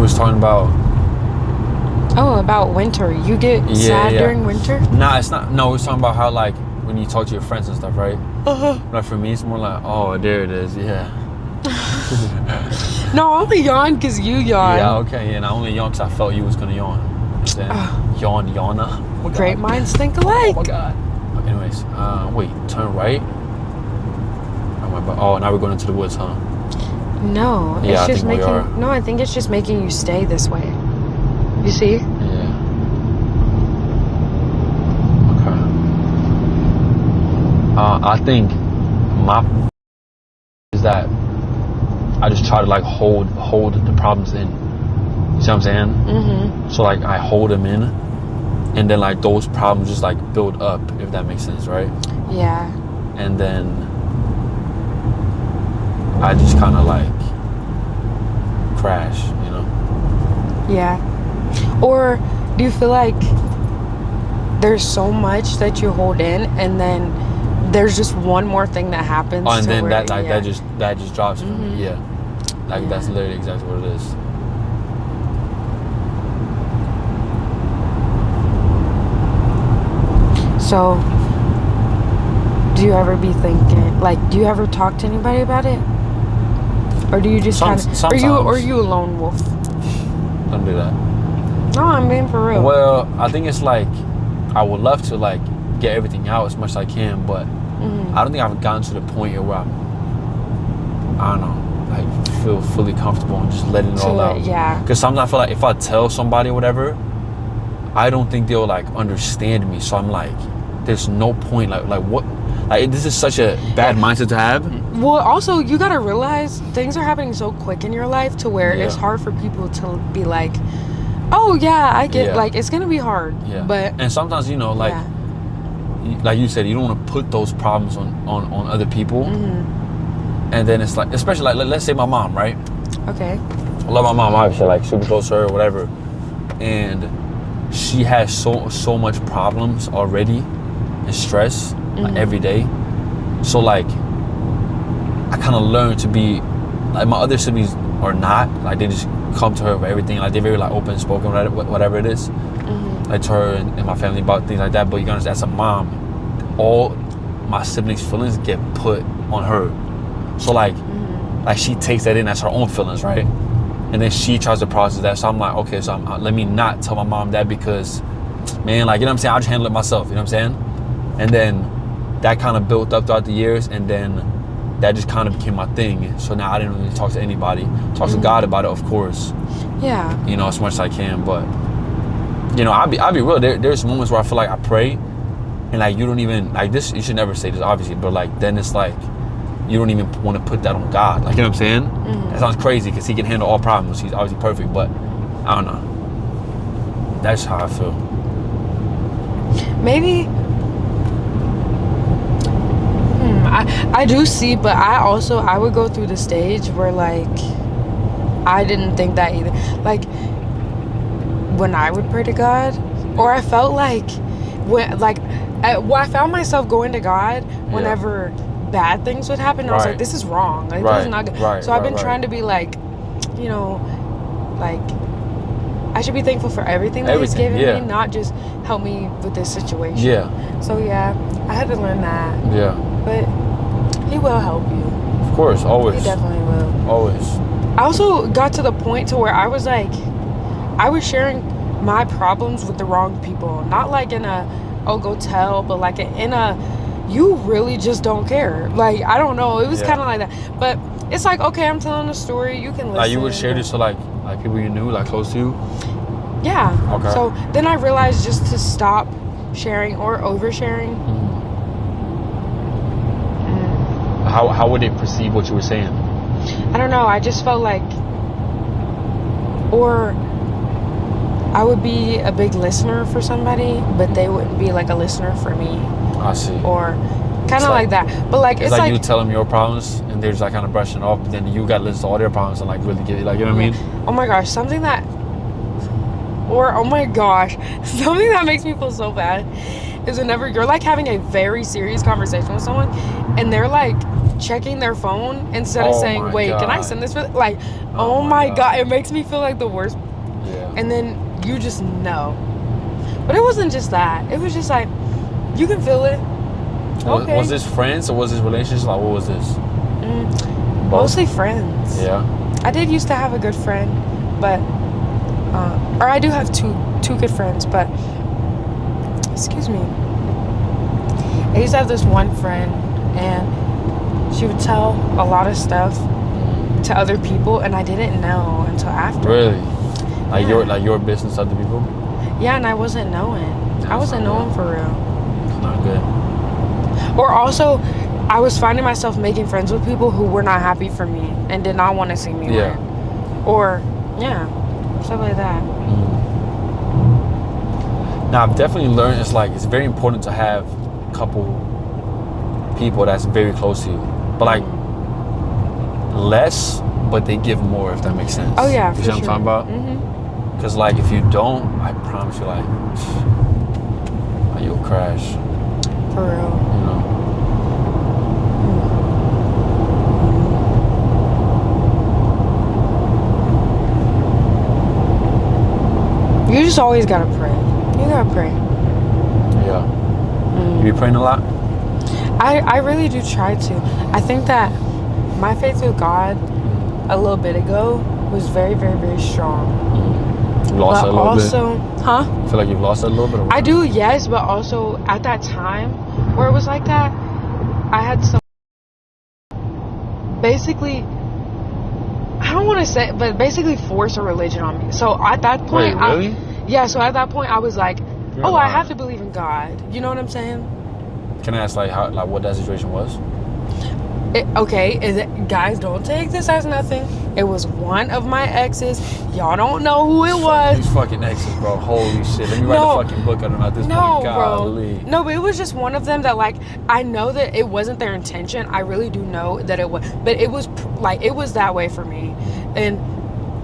was talking about. Oh, about winter. You get sad during winter? Nah, it's not. No, we was talking about how like when you talk to your friends and stuff, right? Like for me, it's more like, oh, there it is. Yeah. No, I only yawn because you yawn. Yeah, okay. And I only yawn because I felt you was gonna yawn. Yawn, Yonna. Oh, great minds think alike. Oh my god. Anyways, wait, turn right. Oh, now we're going into the woods, huh? No, Yeah, it's just making. No, I think it's just making you stay this way. You see? Yeah. Okay. I think my is that I just try to like hold the problems in. You see what I'm saying? Mm-hmm. So like I hold them in, and then like those problems just like build up, if that makes sense, right? Yeah. And then I just kind of like crash, you know? Yeah. Or do you feel like there's so much that you hold in, and then there's just one more thing that happens? Oh, and then that just drops from me. Yeah. Like that's literally exactly what it is. So, do you ever be thinking, like, do you ever talk to anybody about it? Or do you just kind of, are you a lone wolf? Don't do that. No, I'm being for real. Well, I think it's like, I would love to like get everything out as much as I can, but I don't think I've gotten to the point yet where I don't know, like feel fully comfortable and just letting it all out. Yeah. Because sometimes I feel like if I tell somebody or whatever, I don't think they'll like understand me. So I'm like, there's no point. Like what? Like this is such a bad mindset to have. Well, also you gotta realize things are happening so quick in your life to where it's hard for people to be like, oh yeah, I get like it's gonna be hard. Yeah. But and sometimes you know like you said, you don't want to put those problems on other people. And then it's like, especially like let's say my mom, right? Okay. I love my mom, obviously, like super close to her or whatever, and she has so much problems already and stress like every day. So like I kind of learned to be like, my other siblings are not like, they just come to her for everything, like they're very like open spoken, whatever it is, like to her and my family about things like that. But you gotta understand, as a mom, all my siblings' feelings get put on her. So like she takes that in as her own feelings, right? And then she tries to process that. So I'm like, okay, so let me not tell my mom that, because man, like, you know what I'm saying, I'll just handle it myself, you know what I'm saying? And then that kind of built up throughout the years, and then that just kind of became my thing. So now I didn't really talk to anybody. Talk to God about it, of course. Yeah. You know, as much as I can. But you know, I'll be real. There's moments where I feel like I pray, and like you don't even like this. You should never say this, obviously, but like then it's like you don't even want to put that on God. Like, you know what I'm saying? That sounds crazy because He can handle all problems. He's obviously perfect, but I don't know. That's how I feel. Maybe. I do see, but I would go through the stage where like I didn't think that either. Like when I would pray to God, or I felt like I found myself going to God whenever bad things would happen. I was like, this is wrong. Like this is not good. So I've been trying to be like, you know, like I should be thankful for everything that He's given me, not just help me with this situation. Yeah. So yeah, I had to learn that. Yeah. But He will help you. Of course, always. He definitely will. Always. I also got to the point to where I was like, I was sharing my problems with the wrong people. Not like in a, oh, go tell, but like in a, you really just don't care. Like, I don't know. It was kind of like that. But it's like, okay, I'm telling a story. You can listen. Like, you would share this to like people you knew, like close to you? Yeah. Okay. So then I realized just to stop sharing or oversharing. How would they perceive what you were saying? I don't know. I just felt like, or I would be a big listener for somebody, but they wouldn't be like a listener for me. I see. Or kind of like that. But like it's like you tell them your problems and they're just like kind of brushing it off, but then you got to listen to all their problems and like really get it, like, you know what I mean? Oh my gosh, something that makes me feel so bad is whenever you're like having a very serious conversation with someone and they're like checking their phone instead of Oh saying, my wait, can I God. send this for, like, oh my God, it makes me feel like the worst. Yeah. And then you just know. But it wasn't just that. It was just like, you can feel it. Okay. Was this friends or was this relationships? Like, what was this? Mostly friends. Yeah. I did used to have a good friend, but or I do have two good friends, but excuse me. I used to have this one friend, and she would tell a lot of stuff to other people, and I didn't know until after. Really? Like Yeah. your business to other people? Yeah, and I wasn't knowing. I wasn't knowing for real. It's not good. Or also, I was finding myself making friends with people who were not happy for me and did not want to see me win. Or, yeah, stuff like that. Now, I've definitely learned it's very important to have a couple people that's very close to you. But like, less, but they give more, if that makes sense. Oh, yeah, you for see what I'm talking about? Because like, if you don't, I promise you, like you'll crash. For real. You know? You just always gotta pray. You gotta pray. Yeah. You be praying a lot? I really do try to. I think that my faith with God a little bit ago was very, very, very strong. You lost it a little bit? Huh? I feel like you've lost it a little bit? Or what? I do, yes, but also at that time where it was like that, I had some basically, I don't want to say, but basically force a religion on me. So at that point, Wait, really? So at that point I was like, You're I lying. have to believe in God. You know what I'm saying? Can I ask what that situation was? Guys, don't take this as nothing. It was one of my exes. Y'all don't know who it was. These fucking exes, bro. Holy shit. Let me write a fucking book on them at this No, point. bro. Golly. No, but it was just one of them that, like, I know that it wasn't their intention. I really do know that it was. But it was, like, it was that way for me. And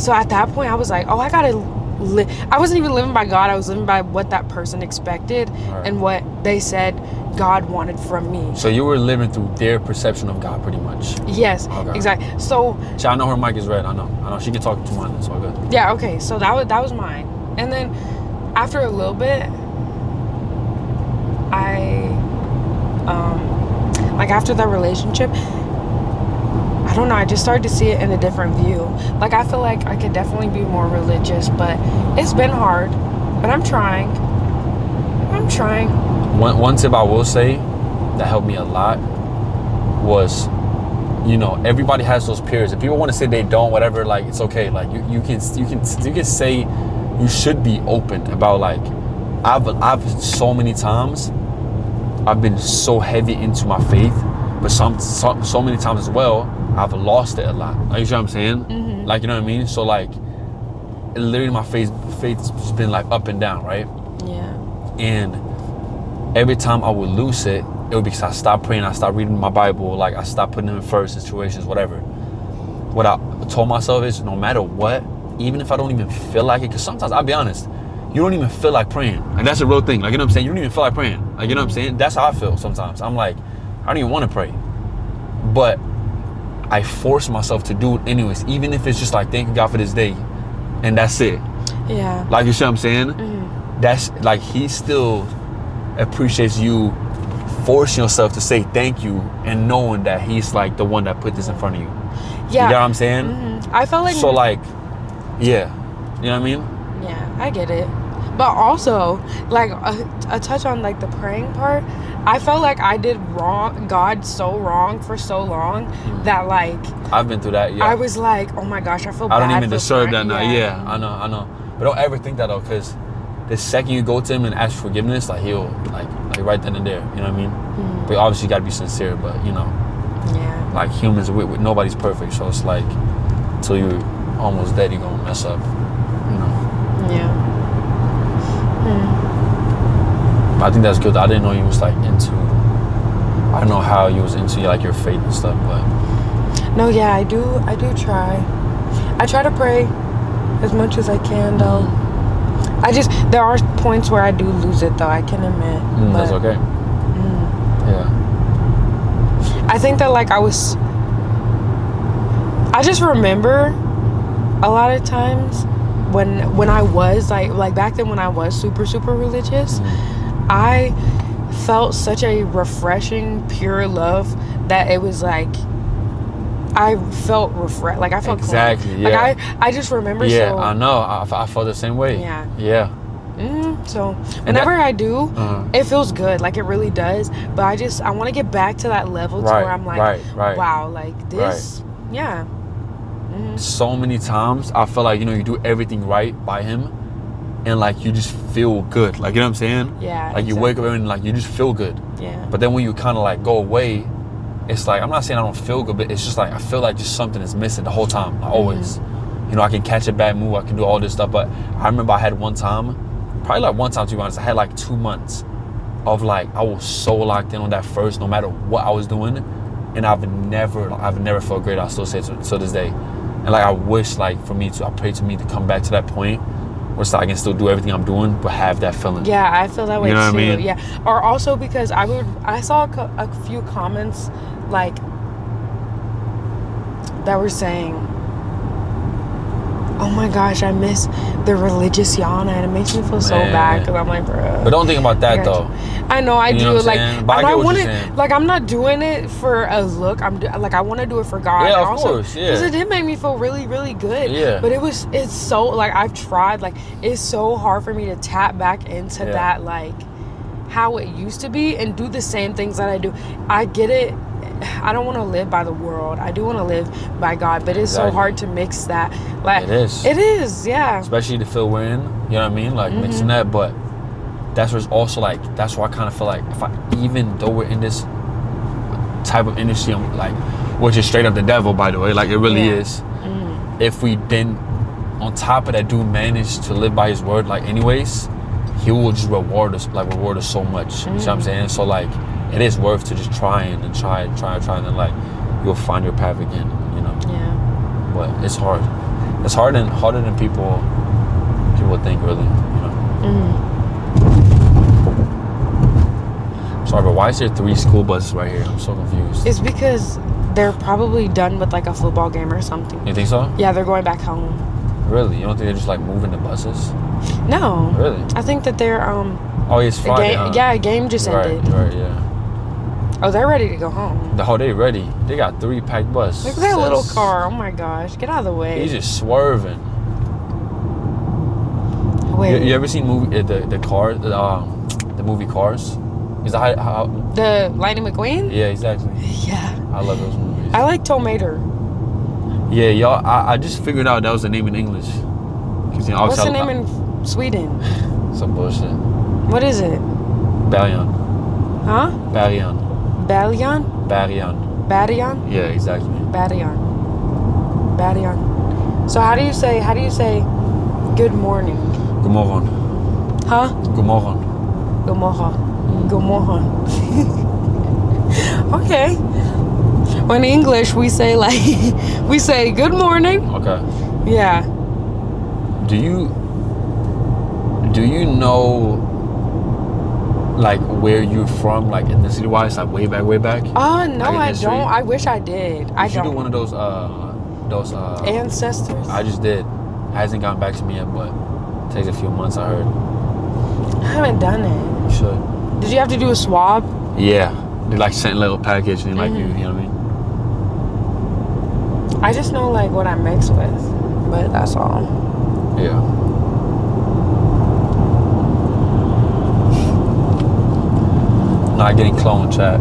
so at that point, I was like, oh, I gotta live. I wasn't even living by God. I was living by what that person expected and what they said God wanted from me. So you were living through their perception of God, pretty much. Yes, Okay. exactly. So I know her mic is red. I know. She can talk to mine. It's all good. yeah, okay. So that was mine. And then after a little bit, after that relationship, I don't know, I just started to see it in a different view. Like, I feel like I could definitely be more religious, but it's been hard. But I'm trying. One tip I will say that helped me a lot was, everybody has those periods. If people want to say they don't, whatever, like, it's okay. Like, you can say you should be open about, like, I've so many times I've been so heavy into my faith, but so many times as well I've lost it a lot. Like, you know what I'm saying? Mm-hmm. Like, you know what I mean? So, like, literally my faith's been like up and down, right? Yeah. And every time I would lose it, it would be because I stopped praying, I stopped reading my Bible, like, I stopped putting them in first situations, whatever. What I told myself is, no matter what, even if I don't even feel like it, because sometimes, I'll be honest, you don't even feel like praying. Like, that's a real thing. Like, you know what I'm saying? You don't even feel like praying. Like, you know what I'm saying? That's how I feel sometimes. I'm like, I don't even want to pray. But I force myself to do it anyways, even if it's just like, thank God for this day, and that's it. Yeah. Like, you see what I'm saying? Mm-hmm. That's, like, he still appreciates you forcing yourself to say thank you and knowing that he's, like, the one that put this in front of you. Yeah. You know what I'm saying? Mm-hmm. I felt like... So, like, yeah. You know what I mean? Yeah, I get it. But also, like, a touch on, like, the praying part, I felt like I did God so wrong for so long that, like... I've been through that, yeah. I was like, oh my gosh, I feel bad. I don't even deserve that now. Yeah. I know. But don't ever think that, though, because the second you go to him and ask for forgiveness, like, he'll, like right then and there, you know what I mean? Mm-hmm. But obviously you got to be sincere, but, Yeah. Like, humans, nobody's perfect, so it's like, until you're almost dead, you're going to mess up, Yeah. But I think that's good. I didn't know you was, like, I don't know how you was into, like, your faith and stuff, but... No, yeah, I do try. I try to pray as much as I can, though. There are points where I do lose it, though, I can admit. That's okay. Yeah. I think that like I just remember a lot of times when I was like back then when I was super religious, I felt such a refreshing pure love that it was like I felt refreshed, like I felt exactly clean. yeah. Like I just remember I know I felt the same way. Yeah. So whenever I do, it feels good, like it really does, but I want to get back to that level to where I'm like wow, like this so many times I feel like, you know, you do everything right by him and like you just feel good, like, you know what I'm saying? Yeah, like you wake up and like you just feel good. But then when you kind of like go away, it's like, I'm not saying I don't feel good, but it's just like I feel like just something is missing the whole time, like, always. You know, I can catch a bad move, I can do all this stuff, but I remember I had one time to be honest, I had like 2 months of like I was so locked in on that first, no matter what I was doing, and I've never felt great. I still say it to this day, and like I wish like I pray to me to come back to that point where so I can still do everything I'm doing but have that feeling. Yeah, I feel that way too. What I mean? Yeah, or also because I saw a few comments like that were saying, oh my gosh, I miss the religious Yonna, and it makes me feel so bad because I'm like, bruh. But don't think about that though. I know I do. Like, and I want it. Like, I'm not doing it for a look. I want to do it for God. Yeah, and of also, course. Yeah. Because it did make me feel really, really good. Yeah. But it's so like I've tried. Like, it's so hard for me to tap back into that like how it used to be and do the same things that I do. I get it. I don't want to live by the world. I do want to live by God, but it's so hard to mix that. Like, it is, yeah. Especially the field we're in, you know what I mean? Like mixing that, but that's where it's also like, that's why I kind of feel like even though we're in this type of industry, I'm like, which is straight up the devil, by the way, like it really is. If we then on top of that do manage to live by his word, like anyways, he will just reward us so much. You know what I'm saying? So like, it is worth to just try and try, and then like you'll find your path again, you know. Yeah. But it's hard. It's harder than people think, really, you know. Sorry, but why is there 3 school buses right here? I'm so confused. It's because they're probably done with like a football game or something. You think so? Yeah, they're going back home. Really? You don't think they're just like moving the buses? No. Really? I think that they're Oh, it's Friday. a game just ended. Right, yeah. Oh, they're ready to go home. They ready. They got 3 packed buses. Look at that little car. Oh my gosh. Get out of the way. He's just swerving. Wait. You ever seen the Cars, the movie Cars? Is that how the Lightning McQueen? Yeah, exactly. Yeah. I love those movies. I like Tomater. Yeah, y'all. I just figured out that was the name in English. What's the name in Sweden? Some bullshit. What is it? Bergen. Huh? Bergen. Bergen? Bergen? Yeah, exactly. Bergen. So how do you say good morning? God morgon. Huh? God morgon. God morgon. Good morning. Okay. Well, in English, we say good morning. Okay. Yeah. Do you know like where you're from, like ethnicity wise, like way back? No, like I don't. I wish I did. I don't. You do one of those ancestors? I just did. It hasn't gotten back to me yet, but it takes a few months, I heard. I haven't done it. You should. Did you have to do a swab? Yeah. They like sent a little package and like you know what I mean? I just know like what I mix with, but that's all. Yeah. Not getting cloned, chat.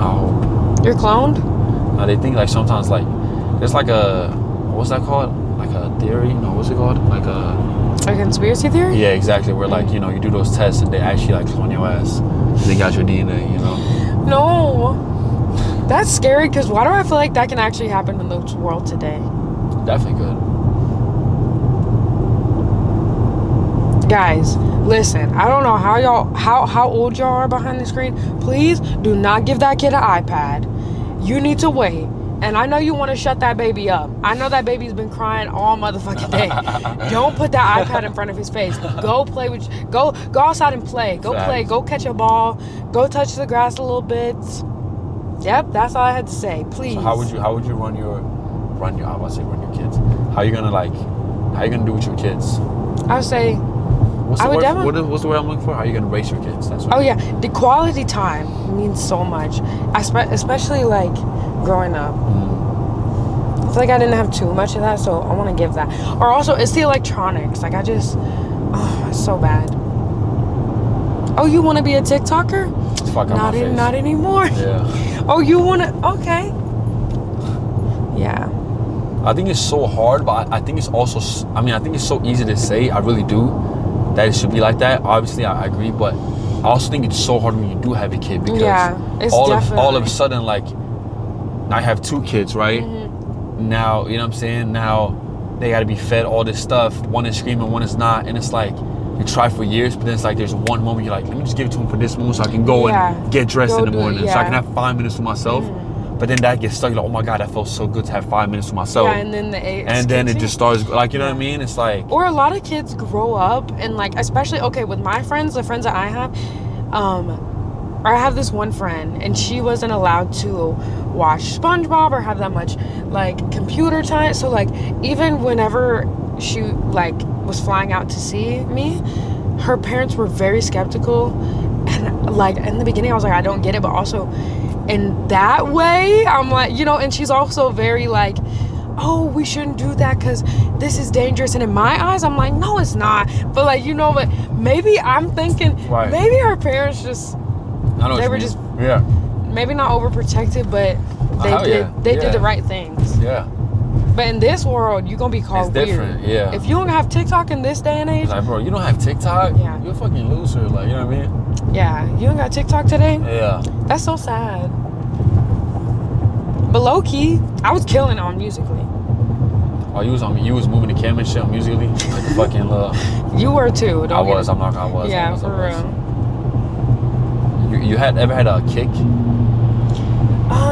I hope. You're cloned? No, they think like sometimes like there's like a, what's that called? Like a theory? No, what's it called? Like a conspiracy theory? Yeah, exactly. Where like, you know, you do those tests and they actually like clone your ass. They got your DNA, you know? No. That's scary because why do I feel like that can actually happen in the world today? Definitely could. Guys, listen, I don't know how old y'all are behind the screen. Please do not give that kid an iPad. You need to wait. And I know you want to shut that baby up. I know that baby's been crying all motherfucking day. Don't put that iPad in front of his face. Go play with, go outside and play. Go play. Go catch a ball. Go touch the grass a little bit. Yep, that's all I had to say. Please. So how would you run your I was about to say run your kids. How you gonna do with your kids? I would say What's the word I'm looking for? How are you gonna raise your kids? That's what. Oh yeah, the quality time means so much. Especially like growing up. I feel like I didn't have too much of that, so I want to give that. Or also, it's the electronics. Like it's so bad. Oh, you want to be a TikToker? Fuck out my face. Not anymore. Yeah. Oh, you want to? Okay. Yeah. I think it's so hard, but I think it's also. I think it's so easy to say. I really do. That it should be like that. Obviously, I agree, but I also think it's so hard when you do have a kid because it's all of a sudden, like, I have 2 kids, right? Now, you know what I'm saying? Now they got to be fed all this stuff. One is screaming, one is not, and it's like you try for years, but then it's like there's one moment you're like, let me just give it to him for this moment so I can go and get dressed in the morning, so I can have 5 minutes for myself. But then that gets stuck. You're like, oh my God, that felt so good to have 5 minutes for myself. Yeah, and then it just starts, like, you know what I mean? It's like... Or a lot of kids grow up and, like, especially, okay, with my friends, the friends that I have, I have this one friend, and she wasn't allowed to watch SpongeBob or have that much, like, computer time. So, like, even whenever she, like, was flying out to see me, her parents were very skeptical. And, like, in the beginning, I was like, I don't get it, but also... in that way, I'm like, you know, and she's also very like, oh, we shouldn't do that because this is dangerous. And in my eyes, I'm like, no, it's not. But like, you know, but maybe I'm thinking, maybe her parents just, they were just, maybe not overprotected, but they did the right things. Yeah. But in this world, you're gonna be called weird. It's different, yeah. If you don't have TikTok in this day and age, like, bro, you don't have TikTok? Yeah. You're a fucking loser, like, you know what I mean? Yeah, you don't got TikTok today? Yeah. That's so sad. But low key, I was killing it on Musically. Oh, you was moving the camera and shit on Musically? Like the fucking little... You were too. I was. Yeah, for real. You ever had a Kick?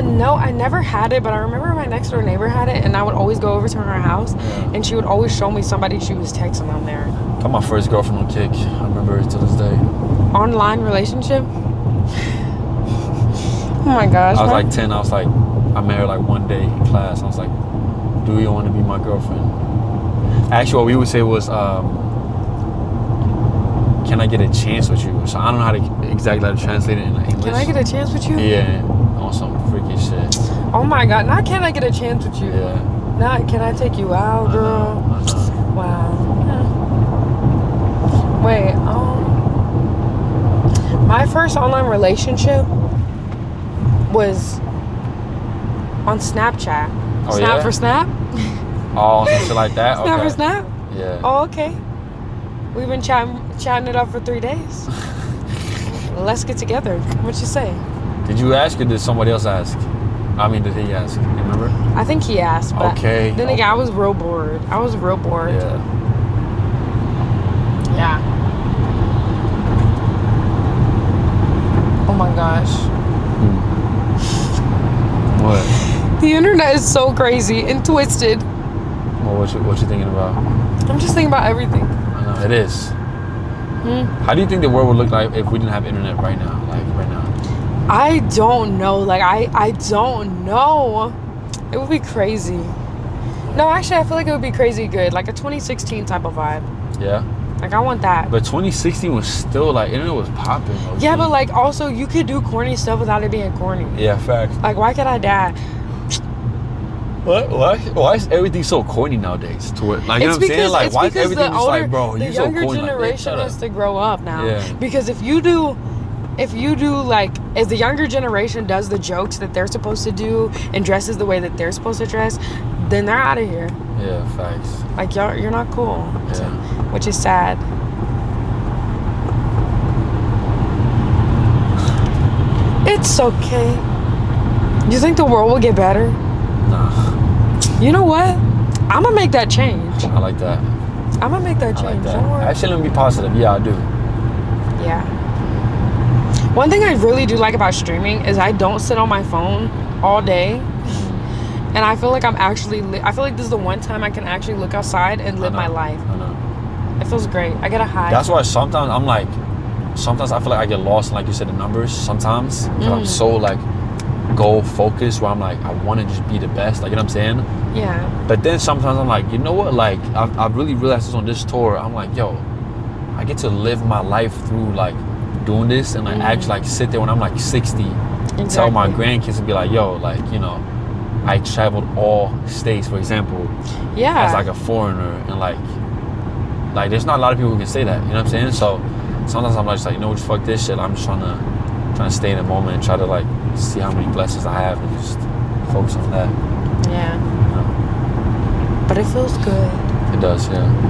No, I never had it, but I remember my next door neighbor had it, and I would always go over to her house, and she would always show me somebody she was texting on there. Got my first girlfriend on Kick. I remember it to this day. Online relationship? Oh my gosh. I was like 10. I was like, I met her like one day in class. I was like, do you want to be my girlfriend? Actually, what we would say was, can I get a chance with you? So I don't know how to exactly translate it in English. Can I get a chance with you? Yeah, on some freaky shit. Oh my God, not can I get a chance with you? Yeah. Not can I take you out, girl? I know. Wow. Wait, my first online relationship was on Snapchat. Oh, Snap for Snap? Oh, something like that? Snap for Snap? Yeah. Oh, okay. We've been chatting it up for 3 days. Let's get together. What you say? Did you ask or did somebody else ask? I mean, did he ask? You remember? I think he asked, but then again, I was real bored. Yeah. Yeah. Oh my gosh. What? The internet is so crazy and twisted. Well, what you thinking about? I'm just thinking about everything. I know, it is. How do you think the world would look like if we didn't have internet right now? Like, right now? I don't know. Like, I don't know. It would be crazy. No, actually, I feel like it would be crazy good. Like a 2016 type of vibe. Yeah? Like, I want that. But 2016 was still, like, internet was popping. Okay? Yeah, but, like, also, you could do corny stuff without it being corny. Yeah, facts. Like, why could I die? Why is everything so corny nowadays? To it, like, you know what I'm saying? Like, why is everything just like, bro, you so corny? The younger generation has to grow up now. Yeah. Because if you do, like, if the younger generation does the jokes that they're supposed to do and dresses the way that they're supposed to dress, then they're out of here. Yeah, facts. Like, you're not cool. Yeah. So, which is sad. It's okay. You think the world will get better? Nah. You know what? I'm gonna make that change. I like that. I'm gonna make that change. I like that. Don't worry. Actually, let me be positive. Yeah, I do. Yeah. One thing I really do like about streaming is I don't sit on my phone all day. And I feel like I feel like this is the one time I can actually look outside and live my life. I know. It feels great. I get a high. That's why sometimes I feel like I get lost in, like you said, the numbers sometimes. Because I'm so, like, goal focused where I'm like, I want to just be the best. Like, you know what I'm saying? Yeah. But then sometimes I'm like, you know what? Like, I've really realized this on this tour. I'm like, yo, I get to live my life through like doing this and like actually like sit there when I'm like 60 and tell my grandkids and be like, yo, like, you know, I traveled all states, for example, as like a foreigner, and like there's not a lot of people who can say that, you know what I'm saying? So sometimes I'm just like, you know, just fuck this shit. I'm just trying to stay in the moment and try to like see how many blessings I have and just focus on that. Yeah. You know? But it feels good. It does, yeah.